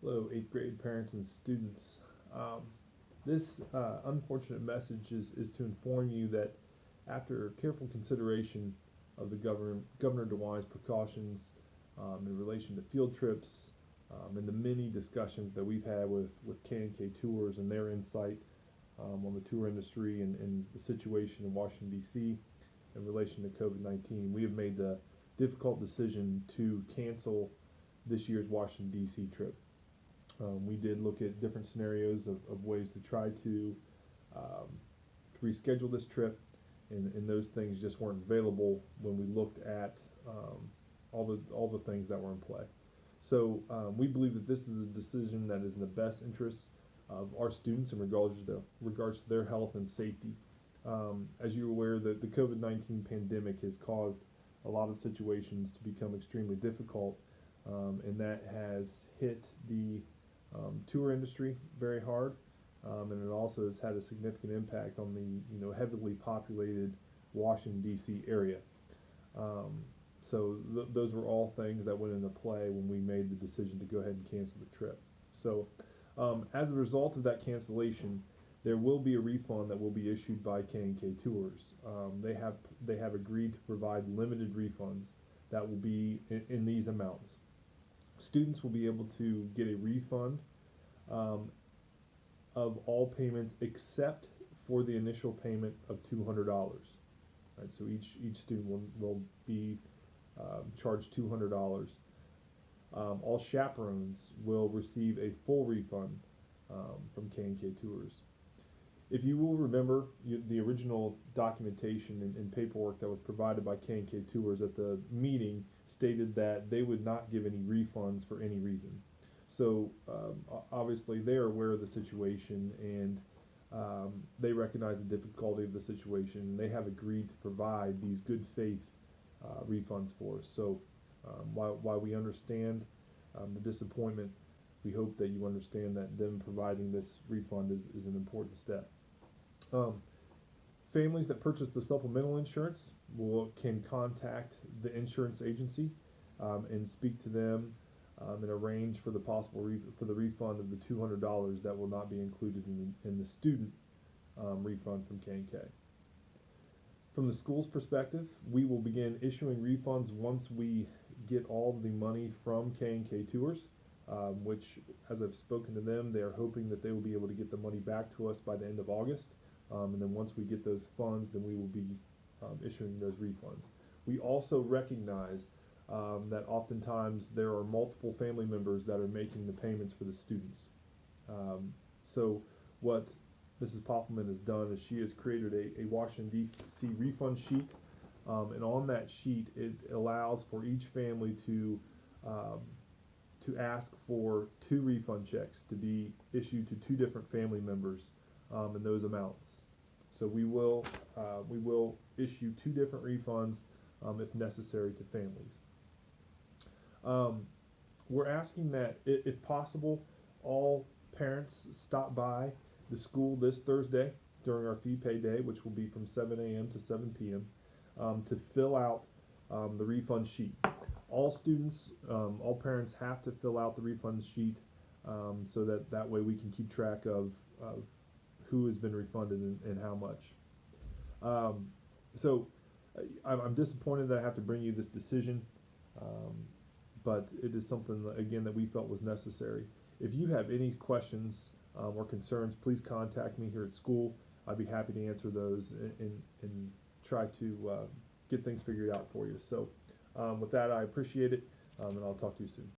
Hello, eighth grade parents and students. This unfortunate message is to inform you that after careful consideration of the Governor DeWine's precautions in relation to field trips and the many discussions that we've had with K&K Tours and their insight on the tour industry and the situation in Washington, D.C. in relation to COVID-19, we have made the difficult decision to cancel this year's Washington, D.C. trip. We did look at different scenarios of ways to try um, to reschedule this trip, and those things just weren't available when we looked at all the things that were in play. So we believe that this is a decision that is in the best interest of our students in regards to their health and safety. As you're aware, the COVID-19 pandemic has caused a lot of situations to become extremely difficult, and that has hit the tour industry very hard, and it also has had a significant impact on the heavily populated Washington D.C. area. So those were all things that went into play when we made the decision to go ahead and cancel the trip. So as a result of that cancellation, there will be a refund that will be issued by K&K Tours. They have agreed to provide limited refunds that will be in these amounts. Students will be able to get a refund of all payments except for the initial payment of $200. Right, so each student will be charged $200. All chaperones will receive a full refund from K&K Tours. If you will remember, the original documentation and paperwork that was provided by K&K Tours at the meeting stated that they would not give any refunds for any reason. So obviously they are aware of the situation, and they recognize the difficulty of the situation. They have agreed to provide these good faith refunds for us. So while we understand the disappointment, we hope that you understand that them providing this refund is an important step. Families that purchase the supplemental insurance can contact the insurance agency and speak to them and arrange for the for the refund of the $200 that will not be included in the student refund from K&K. From the school's perspective, we will begin issuing refunds once we get all the money from K&K Tours, which, as I've spoken to them, they are hoping that they will be able to get the money back to us by the end of August. And then once we get those funds, then we will be issuing those refunds. We also recognize that oftentimes there are multiple family members that are making the payments for the students. So what Mrs. Poppleman has done is she has created a Washington D.C. refund sheet, and on that sheet it allows for each family to ask for 2 refund checks to be issued to 2 different family members in those amounts. So we will issue 2 different refunds if necessary to families. We're asking that, if possible, all parents stop by the school this Thursday during our fee pay day, which will be from 7 a.m. to 7 p.m. To fill out the refund sheet. All students, all parents have to fill out the refund sheet so that way we can keep track of who has been refunded and how much. So I'm disappointed that I have to bring you this decision, but it is something, again, that we felt was necessary. If you have any questions or concerns, please contact me here at school. I'd be happy to answer those and try to get things figured out for you. So with that, I appreciate it, and I'll talk to you soon.